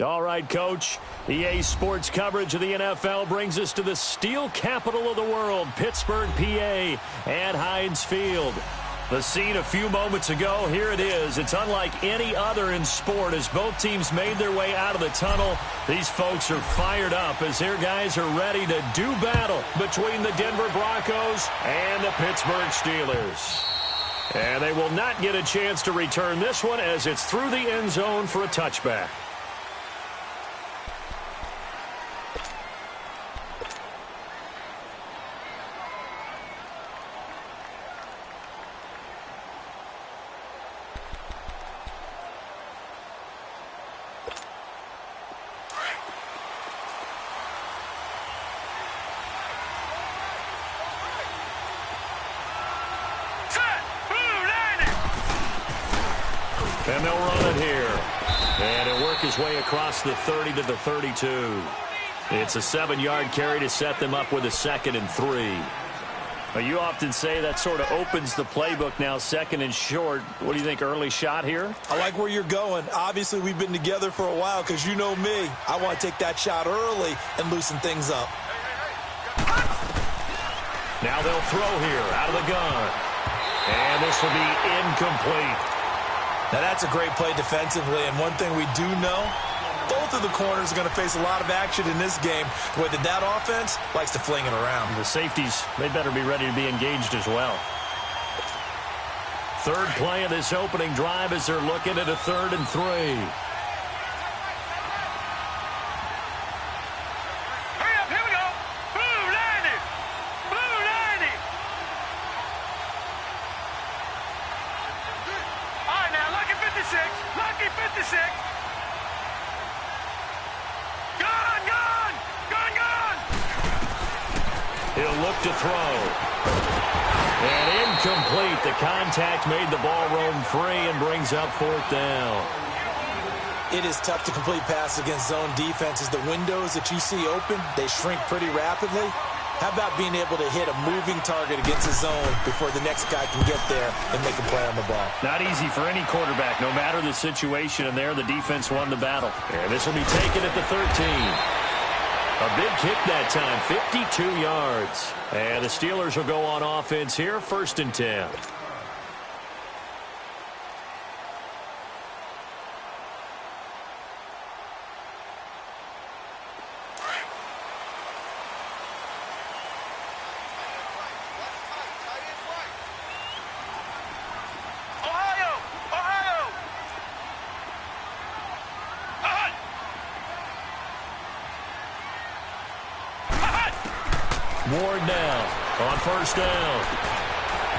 All right, Coach. EA Sports coverage of the NFL brings us to the steel capital of the world, Pittsburgh, PA, at Heinz Field. The scene a few moments ago, here it is. It's unlike any other in sport as both teams made their way out of the tunnel. These folks are fired up as their guys are ready to do battle between the Denver Broncos and the Pittsburgh Steelers. And they will not get a chance to return this one as it's through the end zone for a touchback. And they'll run it here. And it'll work his way across the 30 to the 32. It's a 7-yard carry to set them up with a 2nd and 3. Well, you often say that sort of opens the playbook now, 2nd and short. What do you think, early shot here? I like where you're going. Obviously, we've been together for a while because you know me. I want to take that shot early and loosen things up. Now they'll throw here out of the gun. And this will be incomplete. Now, that's a great play defensively, and one thing we do know, both of the corners are going to face a lot of action in this game, whether that offense likes to fling it around. The safeties, they better be ready to be engaged as well. Third play of this opening drive as they're looking at a 3rd and 3. He'll look to throw. And incomplete. The contact made the ball roam free and brings up 4th down. It is tough to complete passes against zone defenses. The windows that you see open, they shrink pretty rapidly. How about being able to hit a moving target against a zone before the next guy can get there and make a play on the ball? Not easy for any quarterback, no matter the situation. And there, the defense won the battle. And this will be taken at the 13. A big kick that time, 52 yards. And the Steelers will go on offense here, 1st and 10. Ward now on 1st down.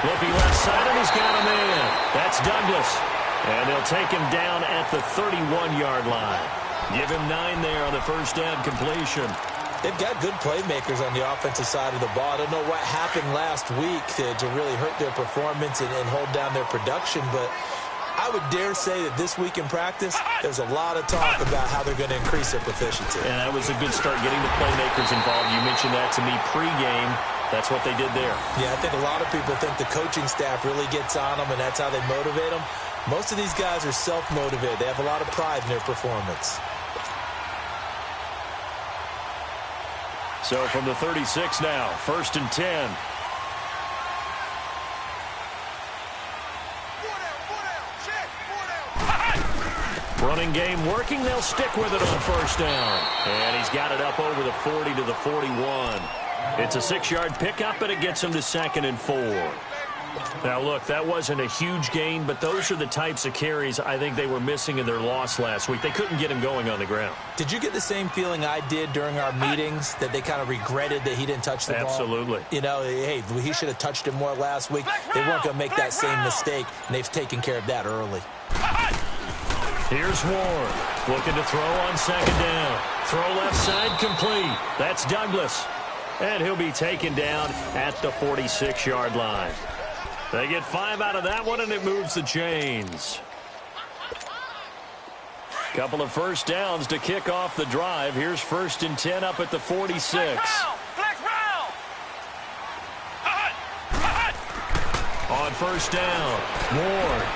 Looking left side, and he's got him in. That's Douglas. And they'll take him down at the 31-yard line. Give him 9 there on the 1st down completion. They've got good playmakers on the offensive side of the ball. I don't know what happened last week to really hurt their performance and hold down their production, but I would dare say that this week in practice, there's a lot of talk about how they're going to increase their proficiency. And that was a good start, getting the playmakers involved. You mentioned that to me pregame. That's what they did there. Yeah, I think a lot of people think the coaching staff really gets on them, and that's how they motivate them. Most of these guys are self-motivated. They have a lot of pride in their performance. So from the 36 now, 1st and 10. Running game working. They'll stick with it on 1st down. And he's got it up over the 40 to the 41. It's a 6-yard pickup, and it gets him to 2nd and 4. Now, look, that wasn't a huge gain, but those are the types of carries I think they were missing in their loss last week. They couldn't get him going on the ground. Did you get the same feeling I did during our meetings, that they kind of regretted that he didn't touch the ball? Absolutely. You know, hey, he should have touched it more last week. They weren't going to make that same mistake, and they've taken care of that early. Here's Ward, looking to throw on 2nd down. Throw left side complete. That's Douglas. And he'll be taken down at the 46-yard line. They get 5 out of that one, and it moves the chains. Couple of 1st downs to kick off the drive. Here's 1st and 10 up at the 46. On 1st down, Ward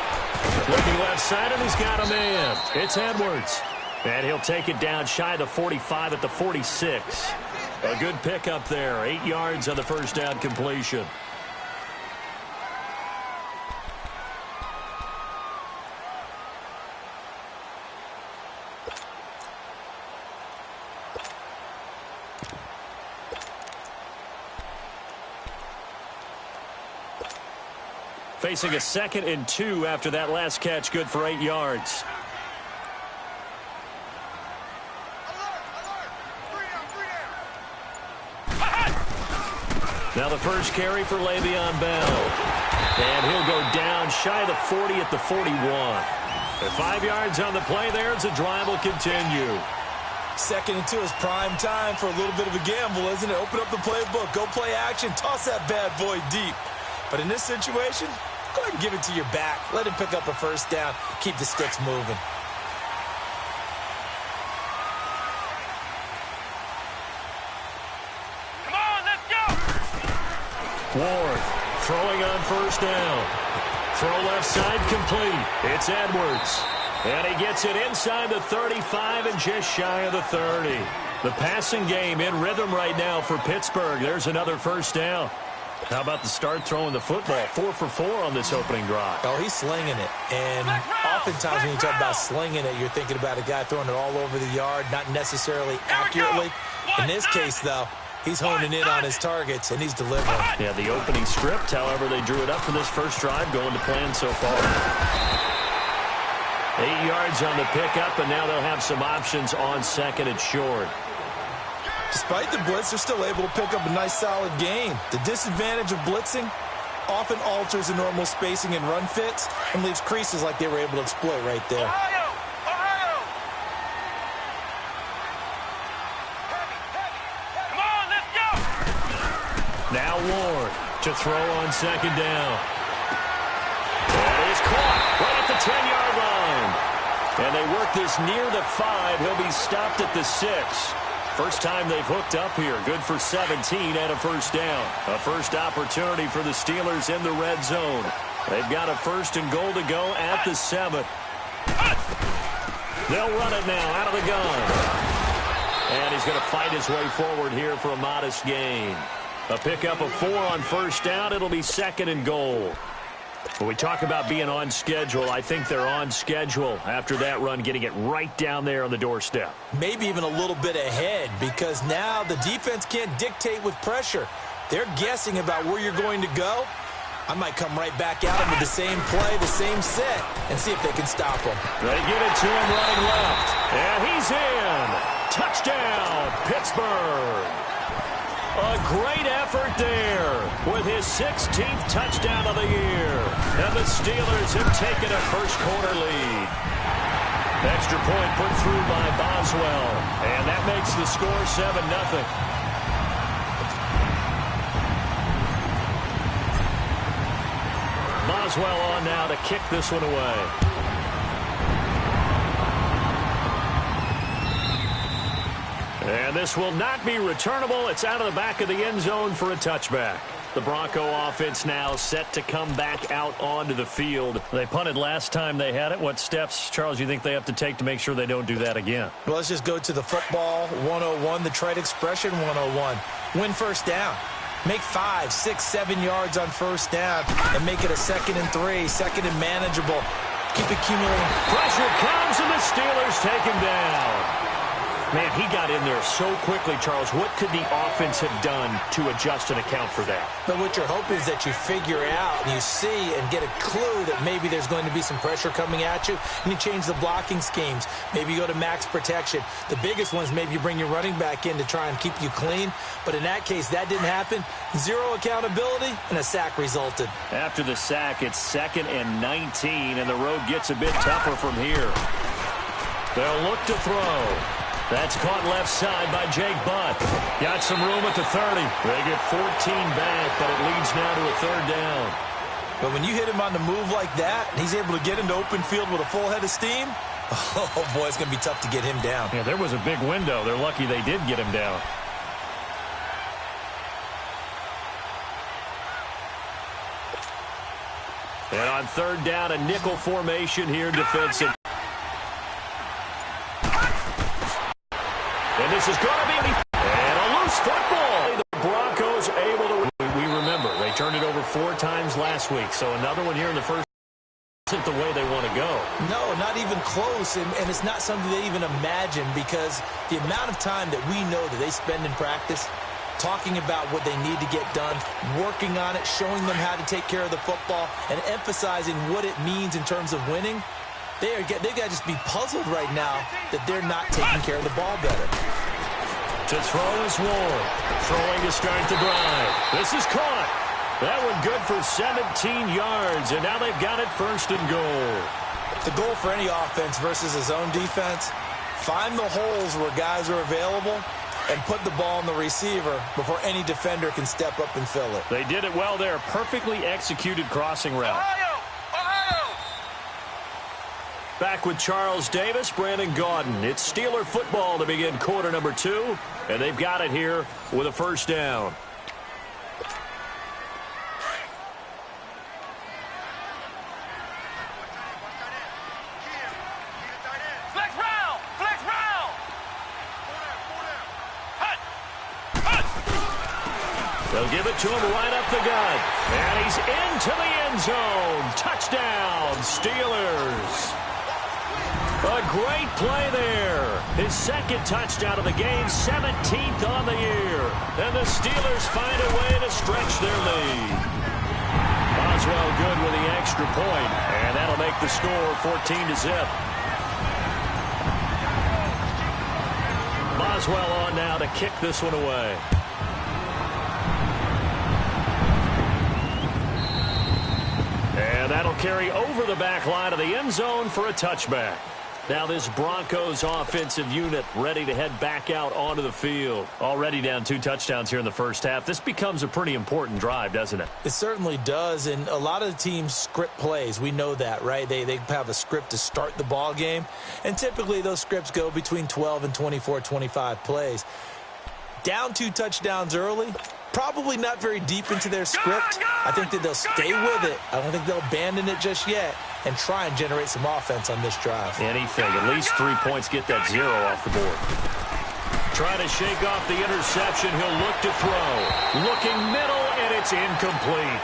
looking left side, and he's got him in. It's Edwards. And he'll take it down shy of the 45 at the 46. A good pickup there. 8 yards on the first down completion. Facing a 2nd and 2 after that last catch, good for 8 yards. Now the first carry for Le'Veon Bell. And he'll go down shy of the 40 at the 41. And 5 yards on the play there as the drive will continue. 2nd and 2 is prime time for a little bit of a gamble, isn't it? Open up the playbook, go play action, toss that bad boy deep. But in this situation, go ahead and give it to your back. Let him pick up a first down. Keep the sticks moving. Come on, let's go! Ward throwing on first down. Throw left side complete. It's Edwards. And he gets it inside the 35 and just shy of the 30. The passing game in rhythm right now for Pittsburgh. There's another first down. How about the start throwing the football? 4 for 4 on this opening drive. Oh, he's slinging it. And oftentimes when you talk about slinging it, you're thinking about a guy throwing it all over the yard, not necessarily accurately. In this case, though, he's honing in on his targets, and he's delivering. Yeah, the opening script, however, they drew it up for this first drive, going to plan so far. 8 yards on the pickup, and now they'll have some options on 2nd and short. Despite the blitz, they're still able to pick up a nice, solid gain. The disadvantage of blitzing often alters the normal spacing and run fits and leaves creases like they were able to exploit right there. Ohio! Ohio! Come on, let's go! Now Ward to throw on 2nd down. That is caught right at the 10-yard line. And they work this near the 5. He'll be stopped at the 6. First time they've hooked up here. Good for 17 and a first down. A first opportunity for the Steelers in the red zone. They've got a 1st and goal to go at the 7. They'll run it now out of the gun. And he's going to fight his way forward here for a modest gain. A pickup of 4 on first down. It'll be 2nd and goal. When we talk about being on schedule, I think they're on schedule after that run, getting it right down there on the doorstep. Maybe even a little bit ahead, because now the defense can't dictate with pressure. They're guessing about where you're going to go. I might come right back at them with the same play, the same set, and see if they can stop them. They get it to him running left. And he's in. Touchdown, Pittsburgh. A great effort there with his 16th touchdown of the year. And the Steelers have taken a first-quarter lead. Extra point put through by Boswell. And that makes the score 7-0. Boswell on now to kick this one away. And this will not be returnable. It's out of the back of the end zone for a touchback. The Bronco offense now set to come back out onto the field. They punted last time they had it. What steps, Charles, do you think they have to take to make sure they don't do that again? Well, let's just go to the football 101, the trite expression 101. Win first down. Make 5, 6, 7 yards on first down and make it a 2nd and 3, 2nd and manageable. Keep accumulating. Pressure comes and the Steelers take him down. Man, he got in there so quickly, Charles. What could the offense have done to adjust and account for that? But what you're hoping is that you figure out and you see and get a clue that maybe there's going to be some pressure coming at you, and you change the blocking schemes. Maybe you go to max protection. The biggest one is maybe you bring your running back in to try and keep you clean. But in that case, that didn't happen. 0 accountability, and a sack resulted. After the sack, it's 2nd and 19, and the road gets a bit tougher from here. They'll look to throw. That's caught left side by Jake Butt. Got some room at the 30. They get 14 back, but it leads now to a 3rd down. But when you hit him on the move like that, and he's able to get into open field with a full head of steam, oh, boy, it's going to be tough to get him down. Yeah, there was a big window. They're lucky they did get him down. And on 3rd down, a nickel formation here defensive. And this is going to be a loose football. The Broncos able to. We remember they turned it over 4 times last week. So another one here in the first. Isn't the way they want to go. No, not even close, and it's not something they even imagine, because the amount of time that we know that they spend in practice talking about what they need to get done, working on it, showing them how to take care of the football, and emphasizing what it means in terms of winning, they've got to just be puzzled right now that they're not taking care of the ball better. To throw is Ward. Throwing to start the drive. This is caught. That one good for 17 yards, and now they've got it 1st and goal. The goal for any offense versus his own defense, find the holes where guys are available and put the ball on the receiver before any defender can step up and fill it. They did it well there. Perfectly executed crossing route. Ohio! Back with Charles Davis, Brandon Gaudin. It's Steeler football to begin quarter number 2, and they've got it here with a 1st down. They'll give it to him right up the gut. And he's into the end zone. Touchdown, Steelers. A great play there. His 2nd touchdown of the game, 17th on the year. And the Steelers find a way to stretch their lead. Boswell good with the extra point. And that'll make the score 14-0. Boswell on now to kick this one away. And that'll carry over the back line of the end zone for a touchback. Now this Broncos offensive unit ready to head back out onto the field. Already down 2 touchdowns here in the first half. This becomes a pretty important drive, doesn't it? It certainly does, and a lot of the teams script plays. We know that, right? They have a script to start the ball game, and typically those scripts go between 12 and 24, 25 plays. Down 2 touchdowns early, probably not very deep into their script. I think that they'll stay with it. I don't think they'll abandon it just yet and try and generate some offense on this drive. Anything. At least 3 points. Get that 0 off the board. Trying to shake off the interception. He'll look to throw. Looking middle, and it's incomplete.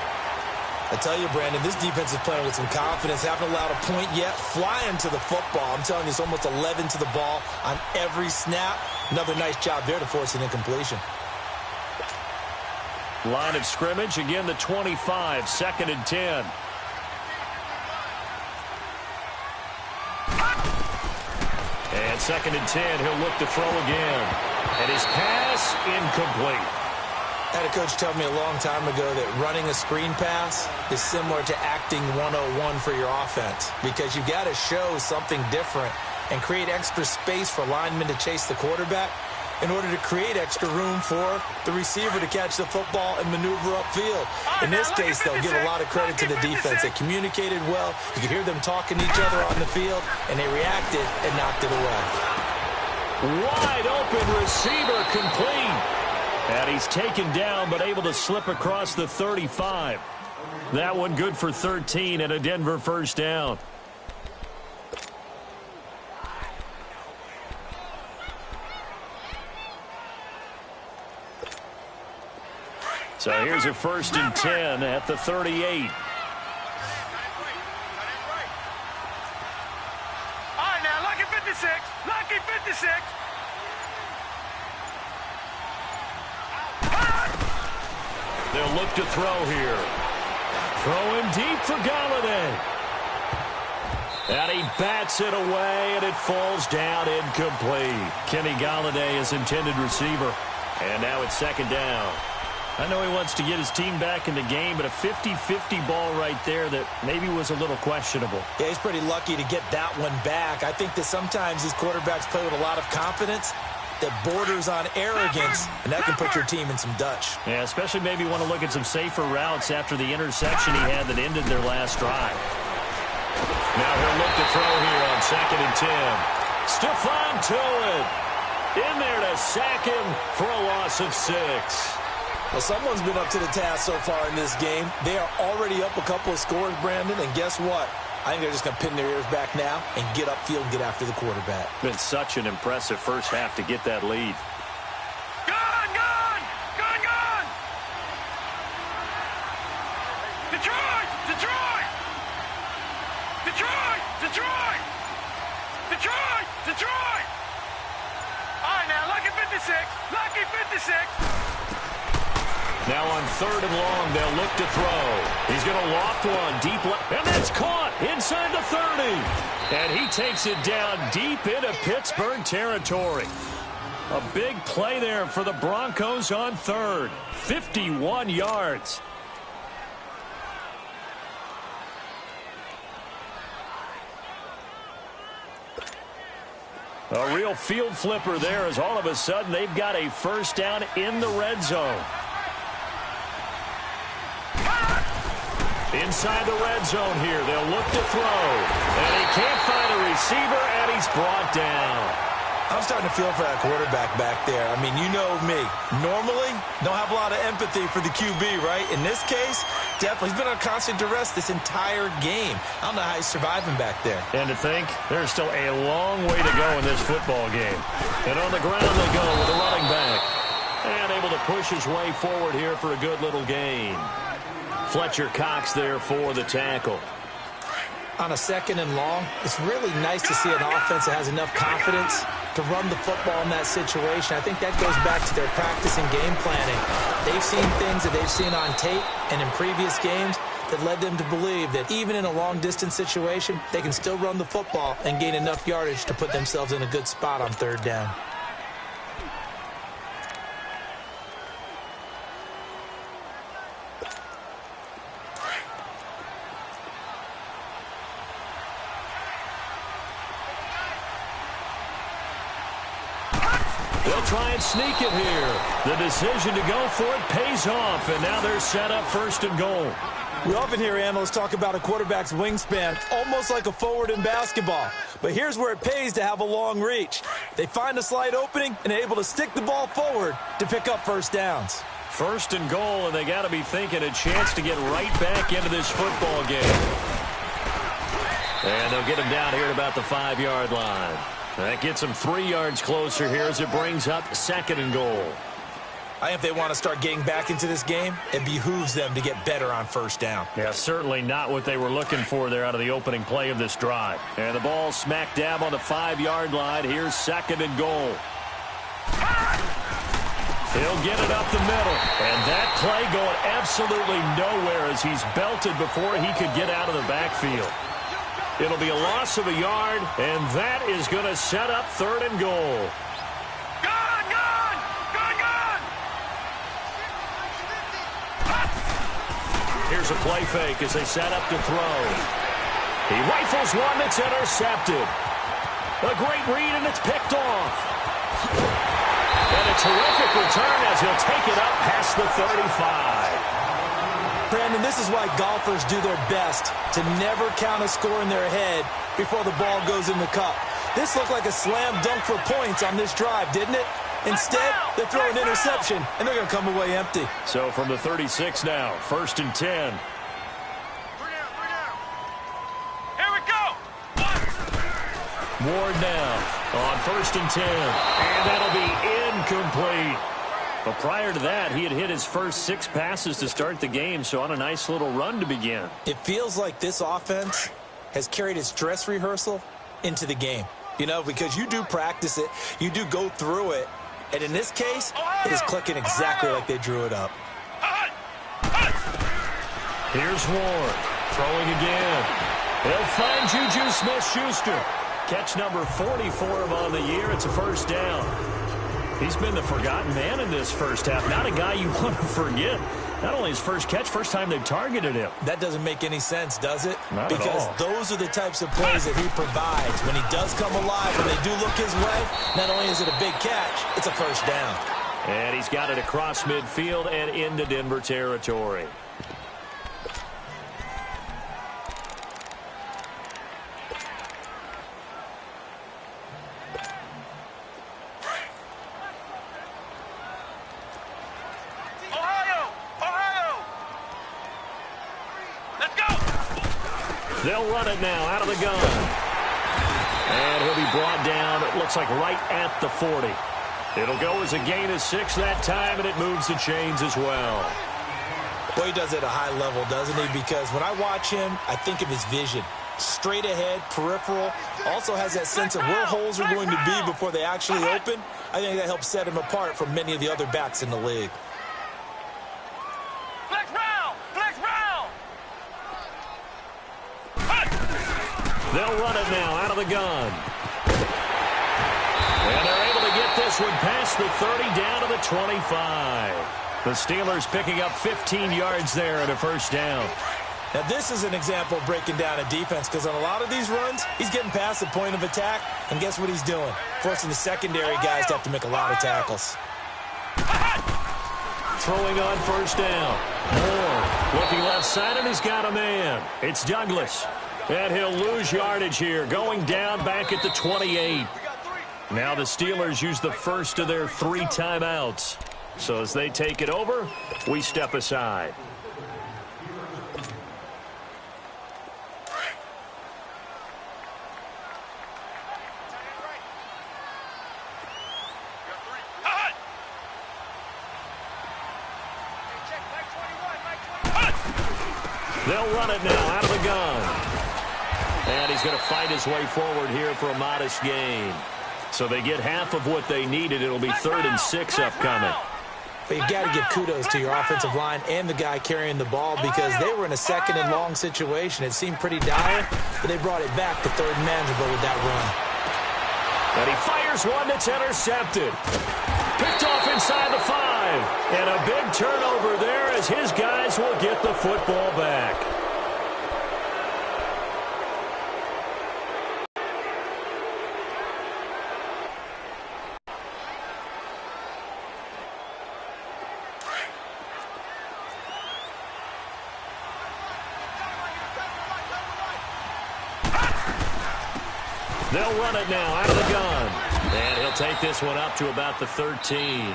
I tell you, Brandon, this defense is playing with some confidence. Haven't allowed a point yet. Flying to the football. I'm telling you, it's almost 11 to the ball on every snap. Another nice job there to force an incompletion. Line of scrimmage, again the 25, 2nd and 10. And 2nd and 10, he'll look to throw again. And his pass, incomplete. I had a coach tell me a long time ago that running a screen pass is similar to acting 101 for your offense, because you've got to show something different and create extra space for linemen to chase the quarterback in order to create extra room for the receiver to catch the football and maneuver upfield. In this case, they'll give a lot of credit to the defense. They communicated well. You could hear them talking to each other on the field, and they reacted and knocked it away. Wide open receiver complete. And he's taken down but able to slip across the 35. That one good for 13 and a Denver 1st down. So here's a 1st and 10 at the 38. All right, now, lucky 56. Lucky 56. They'll look to throw here. Throwing deep for Galladay. And he bats it away, and it falls down incomplete. Kenny Galladay is intended receiver. And now it's 2nd down. I know he wants to get his team back in the game, but a 50-50 ball right there that maybe was a little questionable. Yeah, he's pretty lucky to get that one back. I think that sometimes these quarterbacks play with a lot of confidence that borders on arrogance, and that can put your team in some Dutch. Yeah, especially maybe want to look at some safer routes after the interception he had that ended their last drive. Now he'll look to throw here on 2nd and 10. Stephon Tuitt in there to sack him for a loss of 6. Well, someone's been up to the task so far in this game. They are already up a couple of scores, Brandon, and guess what? I think they're just going to pin their ears back now and get upfield and get after the quarterback. Been such an impressive first half to get that lead. Gone! Detroit! All right, now, lucky 56. Now on 3rd and long, they'll look to throw. He's going to loft one deep left, and that's caught inside the 30. And he takes it down deep into Pittsburgh territory. A big play there for the Broncos on 3rd. 51 yards. A real field flipper there as all of a sudden they've got a first down in the red zone. Inside the red zone here, they'll look to throw. And he can't find a receiver, and he's brought down. I'm starting to feel for that quarterback back there. I mean, you know me. Normally, don't have a lot of empathy for the QB, right? In this case, definitely. He's been on constant duress this entire game. I don't know how he's surviving back there. And to think, there's still a long way to go in this football game. And on the ground they go with a running back. And able to push his way forward here for a good little gain. Fletcher Cox there for the tackle. On a 2nd and long, it's really nice to see an offense that has enough confidence to run the football in that situation. I think that goes back to their practice and game planning. They've seen things that they've seen on tape and in previous games that led them to believe that even in a long-distance situation, they can still run the football and gain enough yardage to put themselves in a good spot on 3rd down. They'll try and sneak it here. The decision to go for it pays off, and now they're set up 1st and goal. We often hear analysts talk about a quarterback's wingspan, almost like a forward in basketball. But here's where it pays to have a long reach. They find a slight opening and are able to stick the ball forward to pick up first downs. 1st and goal, and they got to be thinking a chance to get right back into this football game. And they'll get him down here at about the 5-yard line. That gets them 3 yards closer here as it brings up 2nd and goal. I think if they want to start getting back into this game, it behooves them to get better on 1st down. Yeah, certainly not what they were looking for there out of the opening play of this drive. And the ball smack dab on the 5-yard line. Here's 2nd and goal. He'll get it up the middle. And that play going absolutely nowhere as he's belted before he could get out of the backfield. It'll be a loss of a yard, and that is going to set up 3rd and goal. Gone! Here's a play fake as they set up to throw. He rifles one that's intercepted. A great read, and it's picked off. And a terrific return as he'll take it up past the 35. Brandon, this is why golfers do their best to never count a score in their head before the ball goes in the cup. This looked like a slam dunk for points on this drive, didn't it? Instead, they throw an interception, and they're going to come away empty. So from the 36 now, 1st and 10. Here we go! Ward now on 1st and 10. And that'll be incomplete. But prior to that, he had hit his first 6 passes to start the game, so on a nice little run to begin. It feels like this offense has carried its dress rehearsal into the game. You know, because you do practice it, you do go through it, and in this case, it is clicking exactly like they drew it up. Here's Ward, throwing again. He'll find Juju Smith-Schuster. Catch number 44 of him on the year. It's a first down. He's been the forgotten man in this first half. Not a guy you want to forget. Not only his first catch, first time they've targeted him. That doesn't make any sense, does it? Not because at all. Those are the types of plays that he provides. When he does come alive, when they do look his way, not only is it a big catch, it's a first down. And he's got it across midfield and into Denver territory. They'll run it now out of the gun. And he'll be brought down, it looks like right at the 40. It'll go as a gain of 6 that time, and it moves the chains as well. Well, he does it at a high level, doesn't he? Because when I watch him, I think of his vision. Straight ahead, peripheral, also has that sense of where holes are going to be before they actually open. I think that helps set him apart from many of the other backs in the league. Flex round! Flex round! They'll run it now out of the gun. And they're able to get this one past the 30 down to the 25. The Steelers picking up 15 yards there and a first down. Now, this is an example of breaking down a defense because on a lot of these runs, he's getting past the point of attack, and guess what he's doing? Forcing the secondary guys to have to make a lot of tackles. Throwing on first down. Moore looking left side, and he's got a man. It's Douglas. And he'll lose yardage here, going down back at the 28. Now the Steelers use the first of their 3 timeouts. So as they take it over, we step aside. They'll run it now out of the gun. And he's going to fight his way forward here for a modest gain. So they get half of what they needed. It'll be 3rd and 6 upcoming. But you've got to give kudos to your offensive line and the guy carrying the ball because they were in a 2nd and long situation. It seemed pretty dire, but they brought it back to 3rd and manageable with that run. And he fires one that's intercepted. Picked off inside the 5. And a big turnover there as his guys will get the football back. They'll run it now out of the gun. And he'll take this one up to about the 13.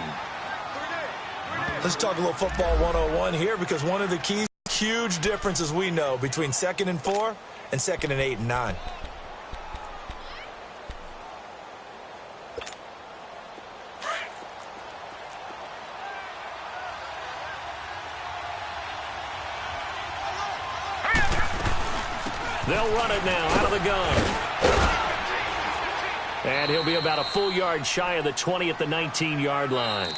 Let's talk a little football 101 here because one of the keys, huge differences we know between 2nd and 4 and 2nd and 8 and 9. They'll run it now out of the gun. And he'll be about a full yard shy of the 20 at the 19-yard line.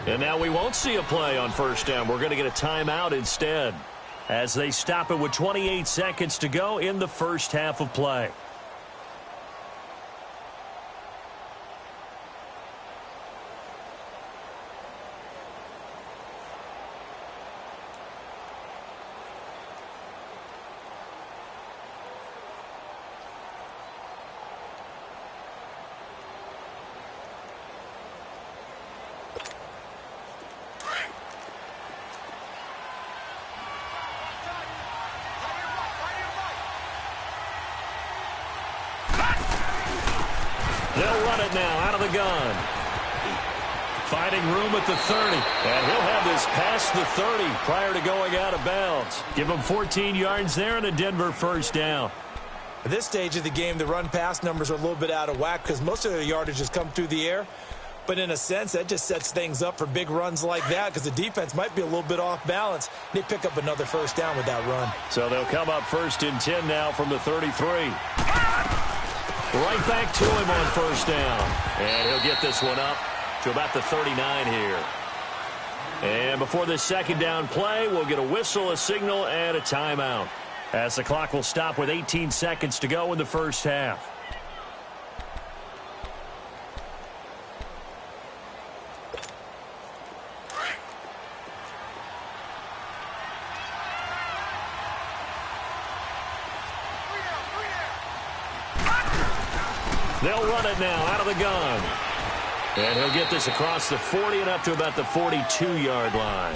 And now we won't see a play on first down. We're going to get a timeout instead as they stop it with 28 seconds to go in the first half of play. They'll run it now out of the gun. Finding room at the 30. And he'll have this past the 30 prior to going out of bounds. Give him 14 yards there and a Denver first down. At this stage of the game, the run-pass numbers are a little bit out of whack because most of their yardage has come through the air. But in a sense, that just sets things up for big runs like that because the defense might be a little bit off balance. They pick up another first down with that run. So they'll come up 1st and 10 now from the 33. Right back to him on first down. And he'll get this one up to about the 39 here. And before this second down play, we'll get a whistle, a signal, and a timeout, as the clock will stop with 18 seconds to go in the first half. They'll run it now out of the gun. And he'll get this across the 40 and up to about the 42-yard line.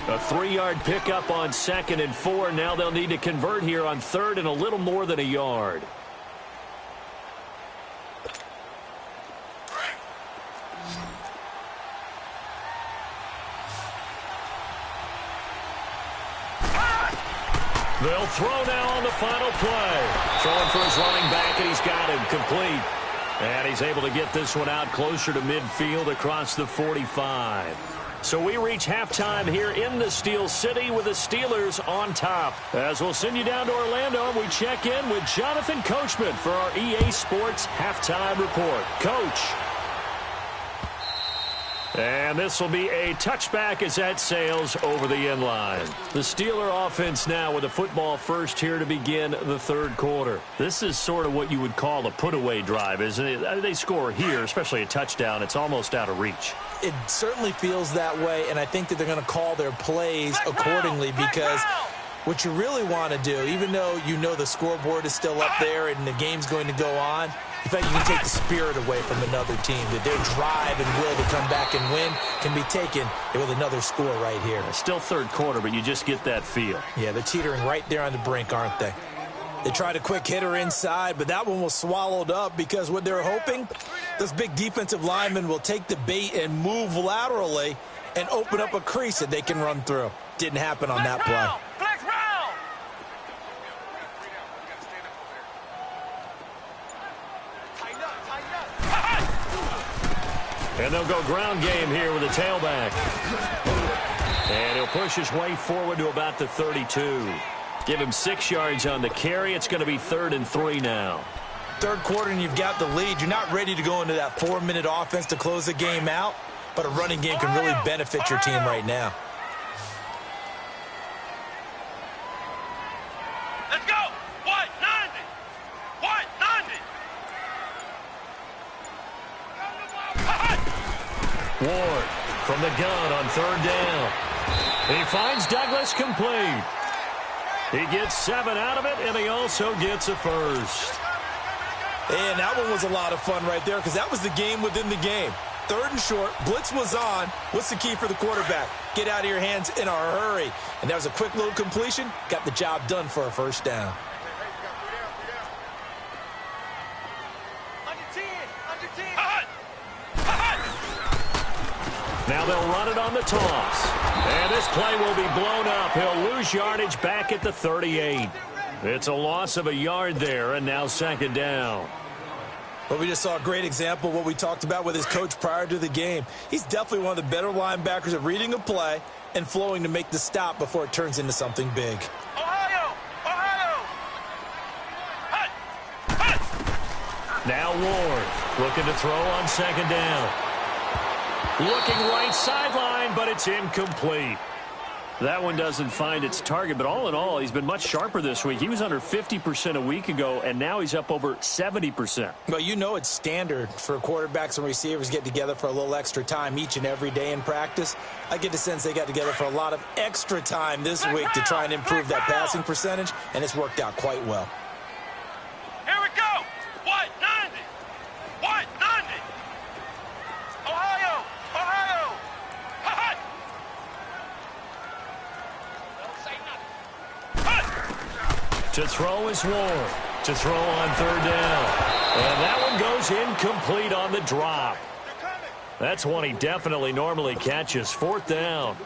A 3-yard pickup on 2nd and 4. Now they'll need to convert here on 3rd and a little more than a yard. They'll throw now on the final play. Throwing for his running back, and he's got him complete. And he's able to get this one out closer to midfield across the 45. So we reach halftime here in the Steel City with the Steelers on top. As we'll send you down to Orlando, we check in with Jonathan Coachman for our EA Sports Halftime Report. Coach. And this will be a touchback as that sails over the end line. The Steeler offense now with a football first here to begin the third quarter. This is sort of what you would call a put-away drive, isn't it? They score here, especially a touchdown. It's almost out of reach. It certainly feels that way, and I think that they're going to call their plays accordingly because what you really want to do, even though you know the scoreboard is still up there and the game's going to go on, in fact, you can take the spirit away from another team. That their drive and will to come back and win can be taken with another score right here. It's still third quarter, but you just get that feel. Yeah, they're teetering right there on the brink, aren't they? They tried a quick hitter inside, but that one was swallowed up because what they're hoping, those big defensive linemen will take the bait and move laterally and open up a crease that they can run through. Didn't happen on that play. Flex round. And they'll go ground game here with a tailback. And he'll push his way forward to about the 32. Give him 6 yards on the carry. It's going to be 3rd and 3 now. Third quarter and you've got the lead. You're not ready to go into that 4-minute offense to close the game out, but a running game can really benefit your team right now. Let's go. What? 90. What? 90. Ward from the gun on 3rd down. He finds Douglas complete. He gets 7 out of it, and he also gets a first. And that one was a lot of fun right there because that was the game within the game. 3rd and short, blitz was on. What's the key for the quarterback? Get out of your hands in a hurry. And that was a quick little completion. Got the job done for a first down. Now they'll run it on the toss. And this play will be blown up. He'll lose yardage back at the 38. It's a loss of a yard there, and now 2nd down. Well, we just saw a great example of what we talked about with his coach prior to the game. He's definitely one of the better linebackers at reading a play and flowing to make the stop before it turns into something big. Ohio! Ohio! Now Ward looking to throw on 2nd down. Looking right sideline, but it's incomplete. That one doesn't find its target, but all in all, he's been much sharper this week. He was under 50% a week ago, and now he's up over 70%. Well, you know it's standard for quarterbacks and receivers get together for a little extra time each and every day in practice. I get the sense they got together for a lot of extra time this week to try and improve that passing percentage, and it's worked out quite well. Here we go. What? 90. What? 90. Ohio! Ohio! To throw is Ward. To throw on 3rd down. And that one goes incomplete on the drop. That's one he definitely normally catches. 4th down.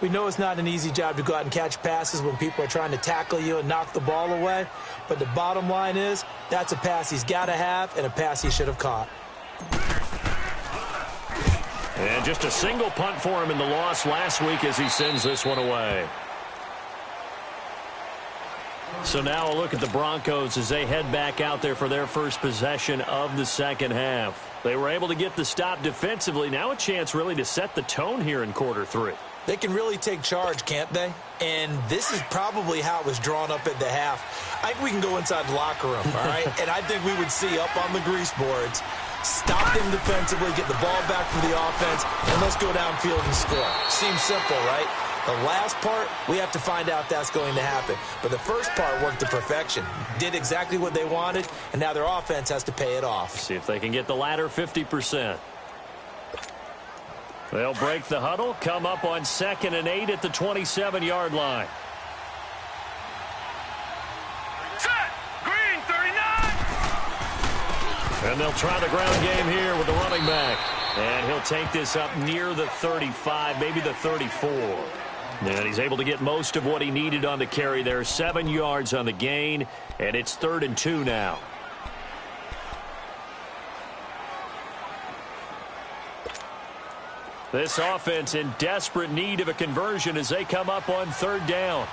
We know it's not an easy job to go out and catch passes when people are trying to tackle you and knock the ball away. But the bottom line is that's a pass he's got to have and a pass he should have caught. And just a single punt for him in the loss last week as he sends this one away. So now a look at the Broncos as they head back out there for their first possession of the second half. They were able to get the stop defensively. Now a chance really to set the tone here in quarter 3. They can really take charge, can't they? And this is probably how it was drawn up at the half. I think we can go inside the locker room, all right? And I think we would see up on the grease boards, stop them defensively, get the ball back for the offense, and let's go downfield and score. Seems simple, right? The last part, we have to find out if that's going to happen. But the first part worked to perfection. Did exactly what they wanted, and now their offense has to pay it off. See if they can get the latter 50%. They'll break the huddle, come up on 2nd and 8 at the 27-yard line. Set. Green, 39. And they'll try the ground game here with the running back. And he'll take this up near the 35, maybe the 34. And he's able to get most of what he needed on the carry there. 7 yards on the gain, and it's 3rd and 2 now. This offense in desperate need of a conversion as they come up on 3rd down.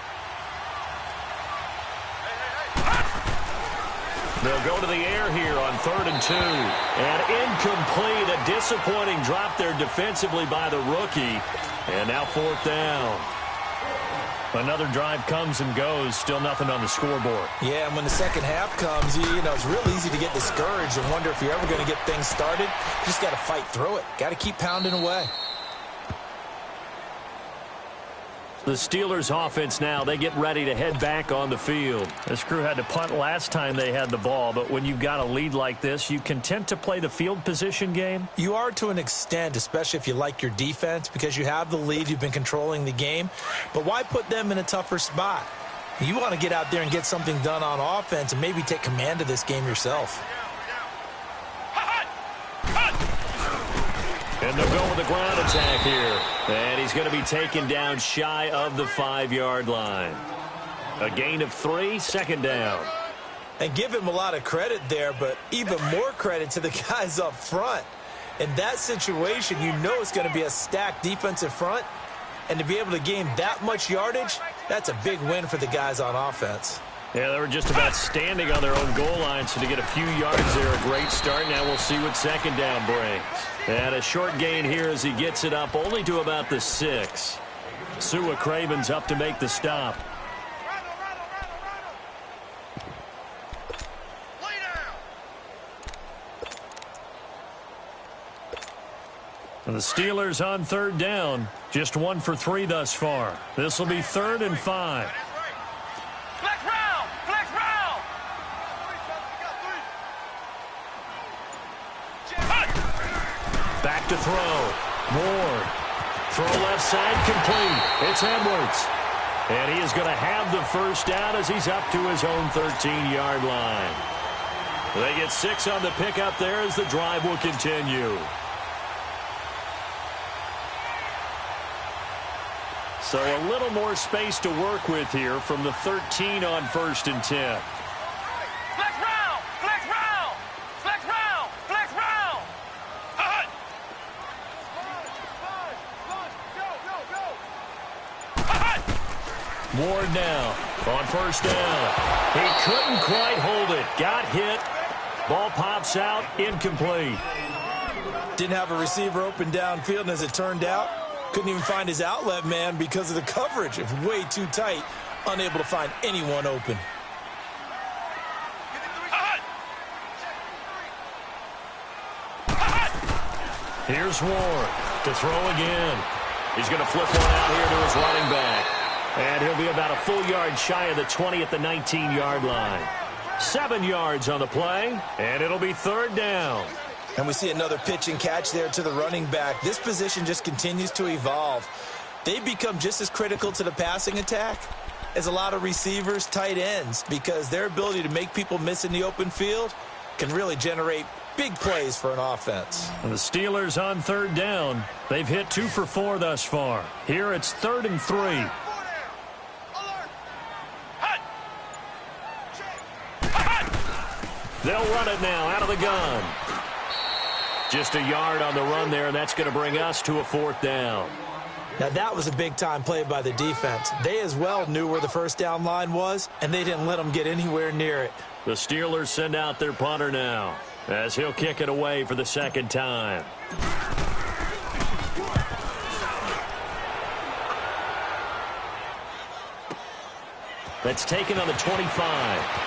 They'll go to the air here on 3rd and 2. And incomplete. A disappointing drop there defensively by the rookie. And now 4th down. Another drive comes and goes. Still nothing on the scoreboard. Yeah, and when the second half comes, you know, it's real easy to get discouraged and wonder if you're ever going to get things started. You just got to fight through it. Got to keep pounding away. The Steelers offense now, they get ready to head back on the field. This crew had to punt last time they had the ball, but when you've got a lead like this, you content to play the field position game? You are to an extent, especially if you like your defense, because you have the lead, you've been controlling the game. But why put them in a tougher spot? You want to get out there and get something done on offense and maybe take command of this game yourself. And they'll go with the ground attack here. And he's going to be taken down shy of the 5-yard line. A gain of 3, 2nd down. And give him a lot of credit there, but even more credit to the guys up front. In that situation, you know it's going to be a stacked defensive front. And to be able to gain that much yardage, that's a big win for the guys on offense. Yeah, they were just about standing on their own goal line, so to get a few yards there, a great start. Now we'll see what 2nd down brings. And a short gain here as he gets it up only to about the 6. Sua Craven's up to make the stop. And the Steelers on 3rd down, just 1 for 3 thus far. This will be 3rd and 5. Back to throw. Ward. Throw left side complete. It's Edwards. And he is going to have the first down as he's up to his own 13-yard line. They get 6 on the pickup there as the drive will continue. So a little more space to work with here from the 13 on 1st and 10. Ward now on 1st down. He couldn't quite hold it. Got hit. Ball pops out. Incomplete. Didn't have a receiver open downfield, and as it turned out, couldn't even find his outlet man because of the coverage. It's way too tight. Unable to find anyone open. Here's Ward to throw again. He's going to flip one out here to his running back. And he'll be about a full yard shy of the 20 at the 19-yard line. 7 yards on the play, and it'll be 3rd down. And we see another pitch and catch there to the running back. This position just continues to evolve. They become just as critical to the passing attack as a lot of receivers, tight ends, because their ability to make people miss in the open field can really generate big plays for an offense. And the Steelers on 3rd down. They've hit 2 for 4 thus far. Here it's 3rd and 3. They'll run it now out of the gun. Just a yard on the run there, and that's going to bring us to a 4th down. Now, that was a big-time play by the defense. They as well knew where the first down line was, and they didn't let them get anywhere near it. The Steelers send out their punter now as he'll kick it away for the 2nd time. That's taken on the 25.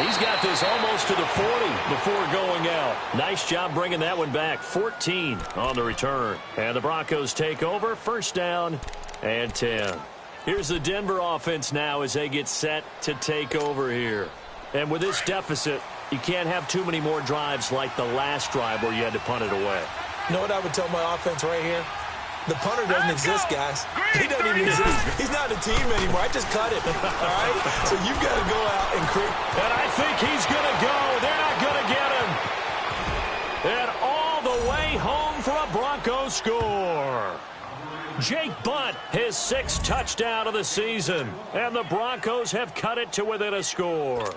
He's got this almost to the 40 before going out. Nice job bringing that one back. 14 on the return. And the Broncos take over. 1st down and 10. Here's the Denver offense now as they get set to take over here. And with this deficit, you can't have too many more drives like the last drive where you had to punt it away. You know what I would tell my offense right here? The punter doesn't exist, guys. He doesn't even exist. He's not a team anymore. I just cut him. All right? So you've got to go out and create. And I think he's going to go. They're not going to get him. And all the way home for a Broncos score. Jake Butt, his 6th touchdown of the season. And the Broncos have cut it to within a score.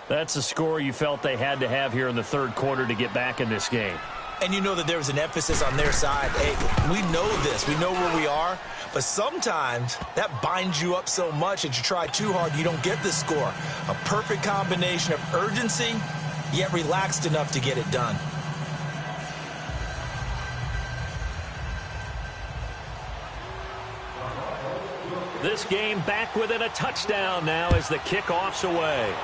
That's a score you felt they had to have here in the third quarter to get back in this game. And you know that there was an emphasis on their side. Hey, we know this. We know where we are. But sometimes that binds you up so much that you try too hard, you don't get the score. A perfect combination of urgency, yet relaxed enough to get it done. This game back within a touchdown now as the kickoff's away.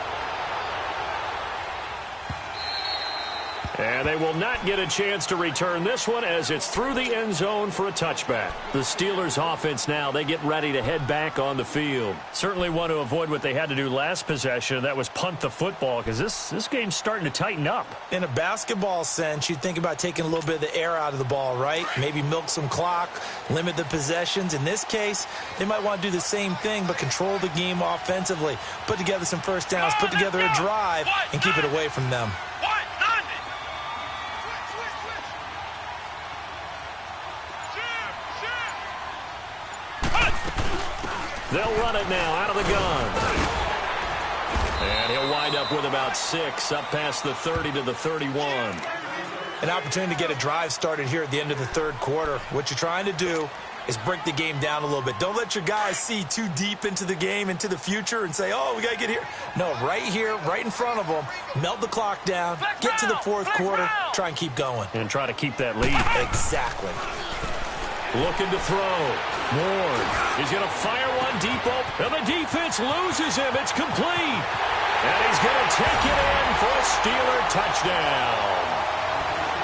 And they will not get a chance to return this one as it's through the end zone for a touchback. The Steelers offense now, they get ready to head back on the field. Certainly want to avoid what they had to do last possession. That was punt the football because this game's starting to tighten up. In a basketball sense, you think about taking a little bit of the air out of the ball, right? Maybe milk some clock, limit the possessions. In this case, they might want to do the same thing but control the game offensively. Put together some first downs, put together a drive, and keep it away from them. They'll run it now out of the gun. And he'll wind up with about 6 up past the 30 to the 31. An opportunity to get a drive started here at the end of the third quarter. What you're trying to do is break the game down a little bit. Don't let your guys see too deep into the game, into the future, and say, oh, we got to get here. No, right here, right in front of them, melt the clock down, get to the fourth quarter, try and keep going. And try to keep that lead. Exactly. Looking to throw. Ward. He's going to fire one deep open. And the defense loses him. It's complete. And he's going to take it in for a Steeler touchdown.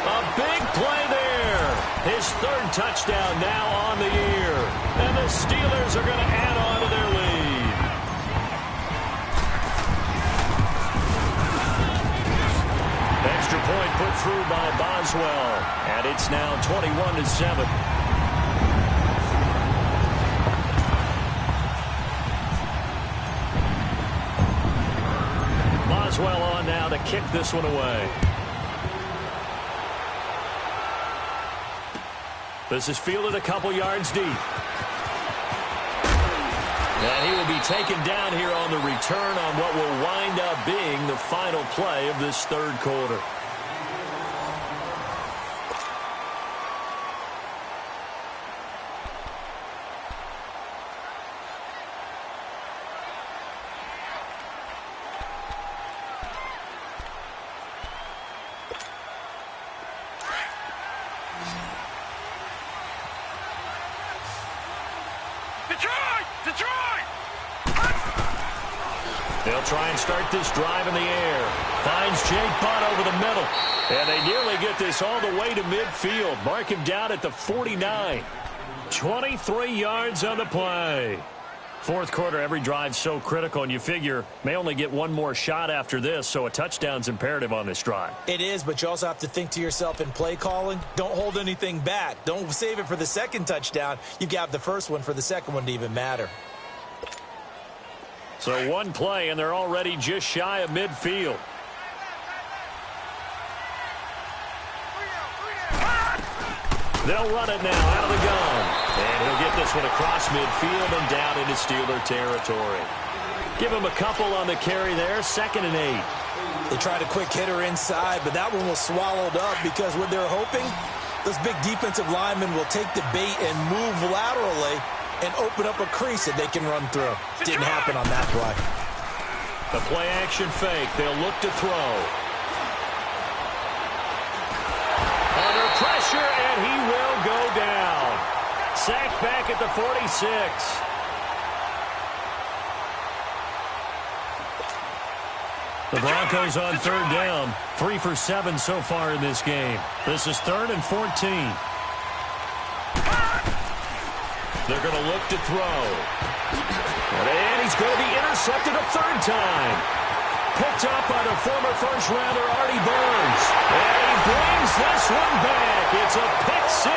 A big play there. His 3rd touchdown now on the year. And the Steelers are going to add on to their lead. Extra point put through by Boswell. And it's now 21-7. Boswell on now to kick this one away. This is fielded a couple yards deep. And he will be taken down here on the return on what will wind up being the final play of this third quarter. They'll try and start this drive in the air. Finds Jake Butt over the middle. And they nearly get this all the way to midfield. Mark him down at the 49. 23 yards on the play. Fourth quarter, every drive's so critical, and you figure may only get one more shot after this, so a touchdown's imperative on this drive. It is, but you also have to think to yourself in play calling, don't hold anything back. Don't save it for the second touchdown. You've got the first one for the second one to even matter. So one play, and they're already just shy of midfield. They'll run it now out of the gun. And he'll get this one across midfield and down into Steeler territory. Give him a couple on the carry there, 2nd and 8. They tried a quick hitter inside, but that one was swallowed up because what they're hoping, those big defensive linemen will take the bait and move laterally and open up a crease that they can run through. Didn't happen on that play. The play action fake. They'll look to throw. Under pressure, and he will go down. Sacked back at the 46. The Broncos on 3rd down. 3 for 7 so far in this game. This is 3rd and 14. They're going to look to throw. And he's going to be intercepted a 3rd time. Picked up by the former first-rounder Artie Burns. And he brings this one back. It's a pick 6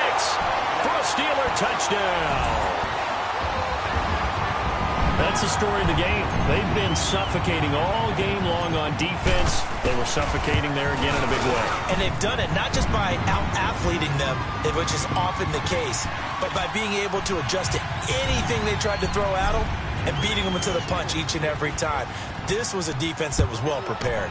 for a Steeler touchdown. That's that's the story of the game. They've been suffocating all game long on defense. They were suffocating there again in a big way. And they've done it not just by out-athleting them, which is often the case, but by being able to adjust to anything they tried to throw at them and beating them to the punch each and every time. This was a defense that was well prepared.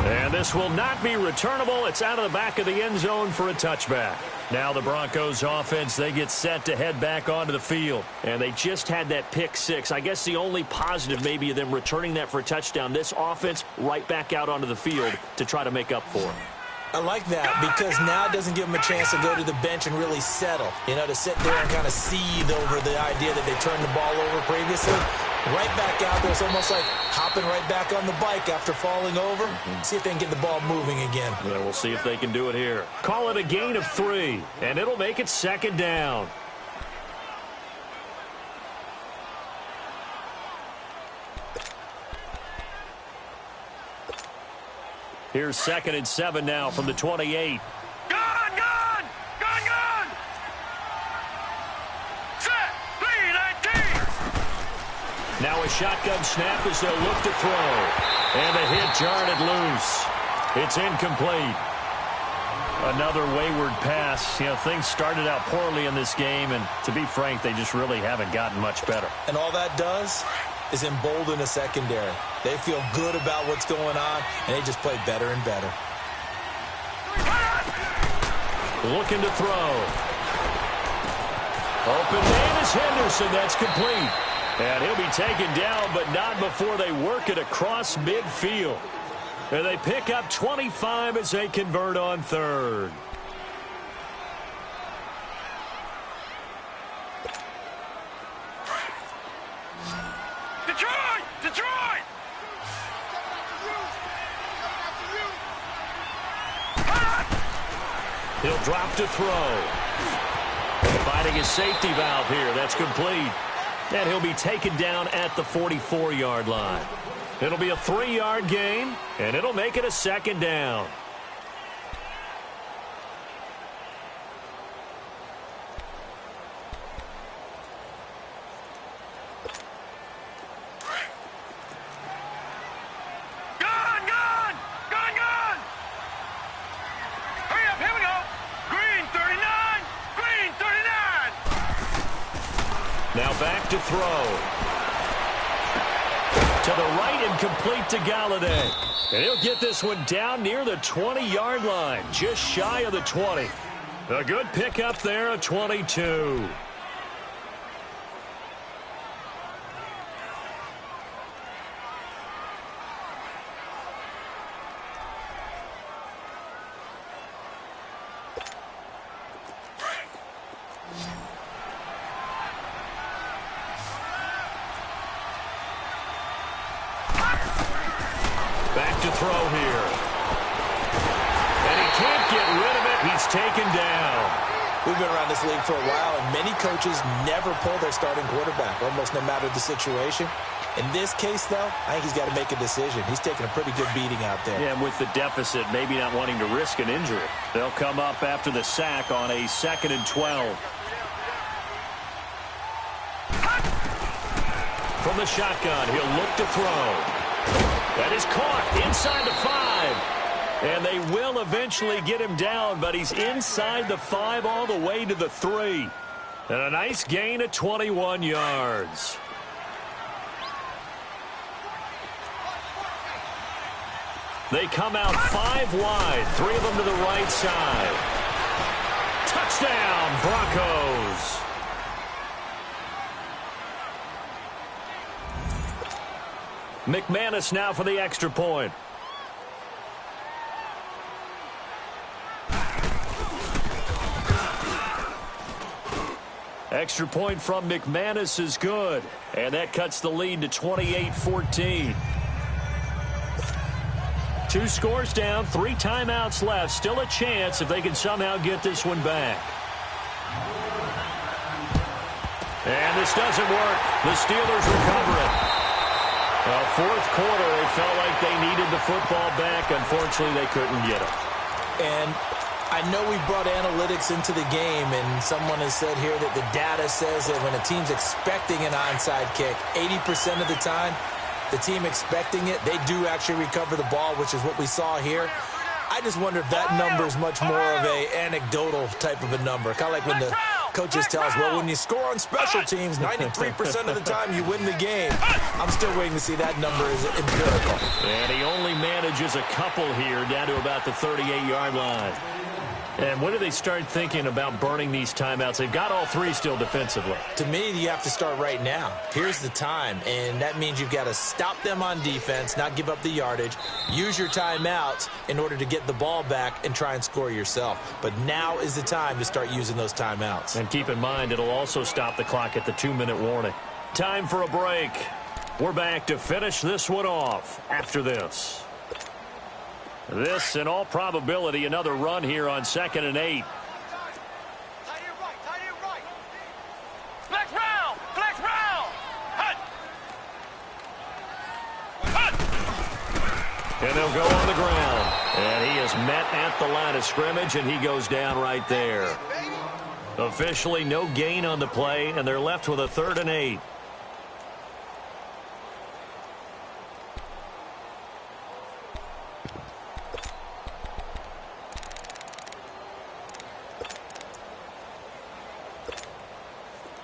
And this will not be returnable. It's out of the back of the end zone for a touchback. Now the Broncos offense, they get set to head back onto the field. And they just had that pick six. I guess the only positive maybe of them returning that for a touchdown. This offense right back out onto the field to try to make up for it. I like that because now it doesn't give them a chance to go to the bench and really settle. You know, to sit there and kind of seethe over the idea that they turned the ball over previously. Right back out there. It's almost like hopping right back on the bike after falling over. See if they can get the ball moving again. Yeah, we'll see if they can do it here. Call it a gain of 3, and it'll make it second down. Here's 2nd and 7 now from the 28. Gone! Set! 3-19! Now a shotgun snap as they'll look to throw. And the hit jarred it loose. It's incomplete. Another wayward pass. You know, things started out poorly in this game, and to be frank, they just really haven't gotten much better. And all that does is embolden the secondary. They feel good about what's going on, and they just play better and better. Looking to throw. Open man is Henderson. That's complete. And he'll be taken down, but not before they work it across midfield. And they pick up 25 as they convert on 3rd. Detroit! He'll drop to throw. Finding his safety valve here. That's complete. And he'll be taken down at the 44-yard line. It'll be a 3-yard gain, and it'll make it a second down. Hurry up, here we go. Green 39, green 39. Now back to throw. To the right and complete to Galladay. And he'll get this one down near the 20-yard line, just shy of the 20. A good pickup there, a 22. Back to throw here. And he can't get rid of it. He's taken down. We've been around this league for a while, and many coaches never pull their starting quarterback, almost no matter the situation. In this case, though, I think he's got to make a decision. He's taking a pretty good beating out there. Yeah, and with the deficit, maybe not wanting to risk an injury. They'll come up after the sack on a 2nd and 12. From the shotgun, he'll look to throw. That is caught inside the 5. And they will eventually get him down, but he's inside the 5 all the way to the 3. And a nice gain of 21 yards. They come out 5 wide, 3 of them to the right side. Touchdown, Broncos. McManus now for the extra point. Extra point from McManus is good. And that cuts the lead to 28-14. 2 scores down, 3 timeouts left. Still a chance if they can somehow get this one back. And this doesn't work. The Steelers recover it. Well, 4th quarter, they felt like they needed the football back. Unfortunately, they couldn't get it. And I know we brought analytics into the game, and someone has said here that the data says that when a team's expecting an onside kick, 80% of the time, the team expecting it, they do actually recover the ball, which is what we saw here. I just wonder if that number is much more of a anecdotal type of a number. Kind of like when the coaches tell us, well, when you score on special teams, 93% of the time you win the game. I'm still waiting to see that number is empirical. And he only manages a couple here down to about the 38-yard line. And when do they start thinking about burning these timeouts? They've got all three still defensively. To me, you have to start right now. Here's the time, and that means you've got to stop them on defense, not give up the yardage, use your timeouts in order to get the ball back and try and score yourself. But now is the time to start using those timeouts. And keep in mind, it'll also stop the clock at the 2-minute warning. Time for a break. We're back to finish this one off after this. This, in all probability, another run here on 2nd and 8. Tight end right. Flex round. Hut. And they'll go on the ground. And he is met at the line of scrimmage, and he goes down right there. Officially, no gain on the play, and they're left with a 3rd and 8.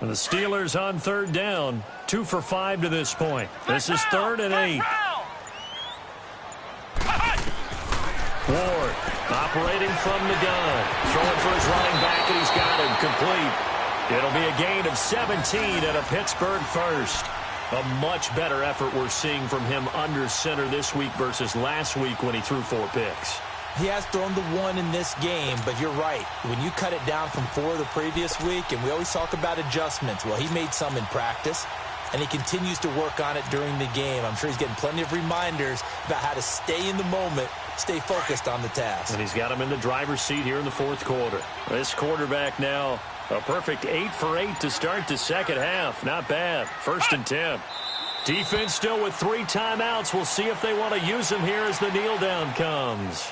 And the Steelers on 3rd down, 2 for 5 to this point. This is 3rd and 8. Ward operating from the gun. Throwing for his running back, and he's got him complete. It'll be a gain of 17 and a Pittsburgh first. A much better effort we're seeing from him under center this week versus last week when he threw 4 picks. He has thrown the 1 in this game, but you're right. When you cut it down from 4 the previous week, and we always talk about adjustments, well, he made some in practice, and he continues to work on it during the game. I'm sure he's getting plenty of reminders about how to stay in the moment, stay focused on the task. And he's got him in the driver's seat here in the 4th quarter. This quarterback now, a perfect 8 for 8 to start the second half. Not bad. 1st and 10. Defense still with 3 timeouts. We'll see if they want to use them here as the kneel down comes.